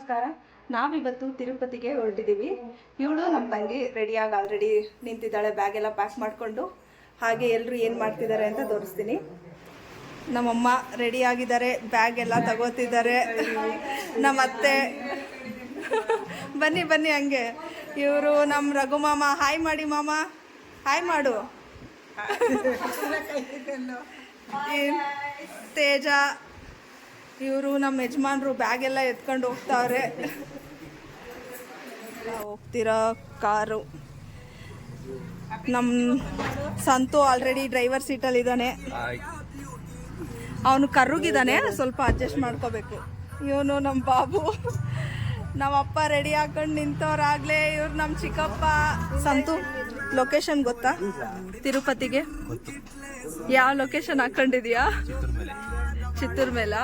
ನಮಸ್ಕಾರ. ನಾವಿವತ್ತು ತಿರುಪತಿಗೆ ಹೊರಟಿದ್ದೀವಿ. ಇವಳು ನಮ್ಮ ತಂಗಿ ರೆಡಿಯಾಗಿ ಆಲ್ರೆಡಿ ನಿಂತಿದ್ದಾಳೆ, ಬ್ಯಾಗ್ ಎಲ್ಲ ಪ್ಯಾಕ್ ಮಾಡಿಕೊಂಡು. ಹಾಗೆ ಎಲ್ಲರೂ ಏನು ಮಾಡ್ತಿದ್ದಾರೆ ಅಂತ ತೋರಿಸ್ತೀನಿ. ನಮ್ಮಮ್ಮ ರೆಡಿ ಆಗಿದ್ದಾರೆ, ಬ್ಯಾಗ್ ಎಲ್ಲ ತಗೋತಿದ್ದಾರೆ. ನಮ್ಮ ಅತ್ತೆ ಬನ್ನಿ ಬನ್ನಿ ಹಂಗೆ. ಇವರು ನಮ್ಮ ರಘು ಮಾಮ. ಹಾಯ್ ಮಾಡಿ ಮಾಮ, ಹಾಯ್ ಮಾಡು. ತೇಜ, ಇವರು ನಮ್ಮ ಯಜಮಾನ್ರು ಬ್ಯಾಗ್ ಎಲ್ಲ ಎತ್ಕೊಂಡು ಹೋಗ್ತಾವ್ರೆ. ಹೋಗ್ತಿರೋ ಕಾರು. ನಮ್ಮ ಸಂತು ಆಲ್ರೆಡಿ ಡ್ರೈವರ್ ಸೀಟಲ್ಲಿ ಇದ್ದಾನೆ. ಅವನು ಕರ್ರುಗಿದ್ದಾನೆ, ಸ್ವಲ್ಪ ಅಡ್ಜಸ್ಟ್ ಮಾಡ್ಕೋಬೇಕು. ಇವನು ನಮ್ಮ ಬಾಬು. ನಮ್ಮಪ್ಪ ರೆಡಿ ಹಾಕೊಂಡು ನಿಂತವ್ರಾಗ್ಲೇ. ಇವ್ರು ನಮ್ಮ ಚಿಕ್ಕಪ್ಪ. ಸಂತು, ಲೊಕೇಶನ್ ಗೊತ್ತಾ ತಿರುಪತಿಗೆ? ಯಾವ ಲೊಕೇಶನ್ ಹಾಕೊಂಡಿದ್ಯಾ? ಚಿತ್ತೂರ್ ಮೇಲ.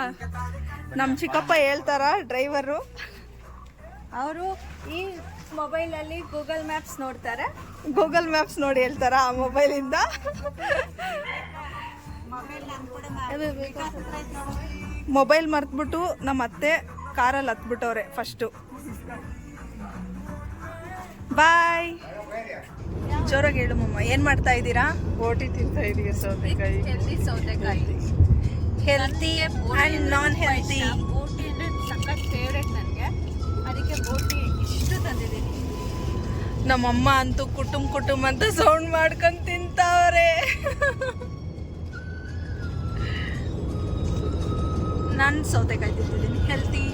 ನಮ್ಮ ಚಿಕ್ಕಪ್ಪ ಹೇಳ್ತಾರ ಡ್ರೈವರು. ಅವರು ಈ ಮೊಬೈಲಲ್ಲಿ ಗೂಗಲ್ ಮ್ಯಾಪ್ಸ್ ನೋಡ್ತಾರೆ. ಗೂಗಲ್ ಮ್ಯಾಪ್ಸ್ ನೋಡಿ ಹೇಳ್ತಾರ ಆ ಮೊಬೈಲಿಂದ. ಮೊಬೈಲ್ ಮರ್ತ್ಬಿಟ್ಟು ನಮ್ಮ ಅತ್ತೆ ಕಾರಲ್ಲಿ ಹತ್ಬಿಟ್ಟವ್ರೆ ಫಸ್ಟು. ಬಾಯ್. ಜೋರಾಗಿ ಹೇಳು ಮಮ್ಮ, ಏನು ಮಾಡ್ತಾ ಇದ್ದೀರಾ? ಬೋಟಿ ತಿಂತಾ ಇದೀವಿ, ಸೌತೆಕಾಯಿ. ಹೆಲ್ದಿ ಸೌತೆಕಾಯಿ, ಹೆಲ್ತಿ ಆ್ಯಂಡ್ ನಾನ್ ಹೆಲ್ತಿ. ಬೋಟಿ ಅಂದರೆ ಸಖತ್ ಫೇವ್ರೆಟ್ ನನಗೆ, ಅದಕ್ಕೆ ಬೋಟಿ ಇಷ್ಟು ತಂದಿದ್ದೀನಿ. ನಮ್ಮಮ್ಮ ಅಂತೂ ಕುಟುಂಬ ಅಂತ ಸೌಂಡ್ ಮಾಡ್ಕೊಂಡು ತಿಂತಾವ್ರೆ. ನಾನು ಸೌತೆಕಾಯಿ ತಿಂತಿದ್ದೀನಿ, ಹೆಲ್ತಿ.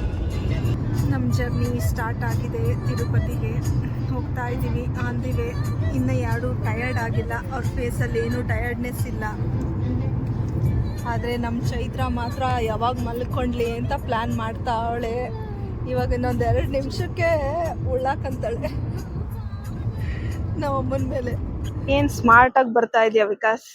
ನಮ್ಮ ಜರ್ನಿ ಸ್ಟಾರ್ಟ್ ಆಗಿದೆ. ತಿರುಪತಿಗೆ ಹೋಗ್ತಾ ಇದ್ದೀವಿ. ಅಂದಿವೆ ಇನ್ನು ಯಾರು ಟಯರ್ಡ್ ಆಗಿಲ್ಲ, ಅವ್ರ ಫೇಸಲ್ಲಿ ಏನೂ ಟಯರ್ಡ್ನೆಸ್ ಇಲ್ಲ. ಆದರೆ ನಮ್ಮ ಚೈತ್ರ ಮಾತ್ರ ಯಾವಾಗ ಮಲ್ಕೊಂಡ್ಲಿ ಅಂತ ಪ್ಲ್ಯಾನ್ ಮಾಡ್ತಾ ಅವಳೆ. ಇವಾಗ ಇನ್ನೊಂದು 2 ನಿಮಿಷಕ್ಕೆ ಉಳ್ಳಾಕಂತಾಳೆ ನಮ್ಮಮ್ಮನ ಮೇಲೆ. ಏನು ಸ್ಮಾರ್ಟಾಗಿ ಬರ್ತಾ ಇದೆಯಾ ವಿಕಾಸ್?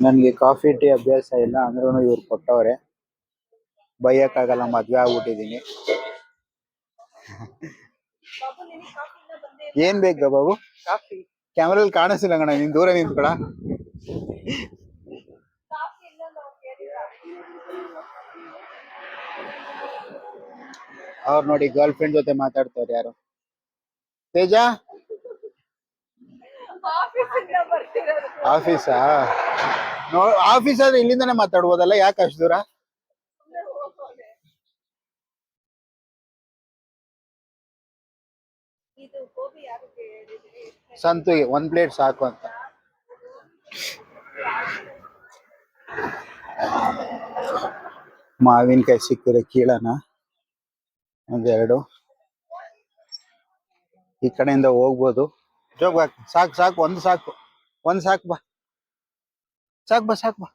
ನನಗೆ ಕಾಫಿ ಟೀ ಅಭ್ಯಾಸ ಇಲ್ಲ, ಅಂದ್ರೂ ಇವ್ರು ಕೊಟ್ಟವ್ರೆ. ಬೈಯಕ್ಕಾಗಲ್ಲ, ಮದ್ವೆ ಆಗ್ಬಿಟ್ಟಿದೀನಿ. ಏನ್ ಬೇಕಾ ಬಾಬು? ಕಾಫಿ. ಕ್ಯಾಮ್ರಲ್ಲಿ ಕಾಣಿಸಿಲ್ಲ ಕಣ, ನೀನ್ ದೂರ ನಿಂತ್ಕೊಳ. ಅವ್ರು ನೋಡಿ ಗರ್ಲ್ ಫ್ರೆಂಡ್ ಜೊತೆ ಮಾತಾಡ್ತವ್ರು. ಯಾರು? ತೇಜ? ಆಫೀಸಾ? ಆಫೀಸ್ ಆದ್ರೆ ಇಲ್ಲಿಂದಾನೆ ಮಾತಾಡ್ಬೋದಲ್ಲ, ಯಾಕೆ ಅಷ್ಟು ದೂರ? ಸಂತುಗೆ 1 ಪ್ಲೇಟ್ ಸಾಕು ಅಂತ. ಮಾವಿನಕಾಯಿ ಸಿಕ್ಕಿದ್ರೆ ಕೀಳನ ಒಂದೆರಡು. ಈ ಕಡೆಯಿಂದ ಹೋಗ್ಬೋದು. ಜೋಗ್ ಸಾಕು ಸಾಕು, ಒಂದು ಸಾಕು ಬಾ. ಸಾಕು ಬಾ.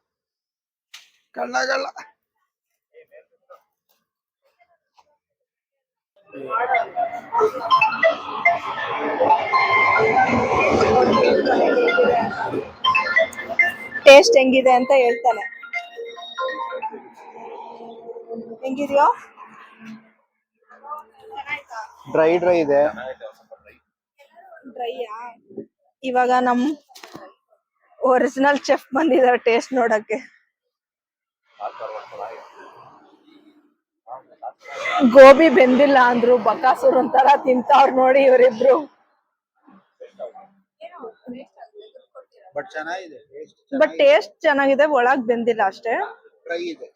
ಕಳ್ಳಾಗಲ್ಲ. ಟೇಸ್ಟ್ ಹೆಂಗಿದೆ ಅಂತ ಹೇಳ್ತಾನೆ. ಹೆಂಗಿದೆಯೋ? ಡ್ರೈ ಇದೆ. ಡ್ರೈಯಾ? ಇವಾಗ ನಮ್ ಒರಿಜಿನಲ್ ಚೆಫ್ ಬಂದಿದ್ದಾರೆ ಟೇಸ್ಟ್ ನೋಡಕ್ಕೆ. ಗೋಬಿ ಬೆಂದಿಲ್ಲ ಅಂದ್ರು, ಬಕಾಸೂರ್ ಒಂಥರ ತಿಂತಾವ್ರ ನೋಡಿ ಇವರಿಬ್ರು. ಬಟ್ ಚೆನ್ನಾಗಿದೆ, ಬಟ್ ಟೇಸ್ಟ್ ಚೆನ್ನಾಗಿದೆ, ಒಳಗ್ ಬೆಂದಿಲ್ಲ ಅಷ್ಟೇ. ಡ್ರೈ ಇದೆ.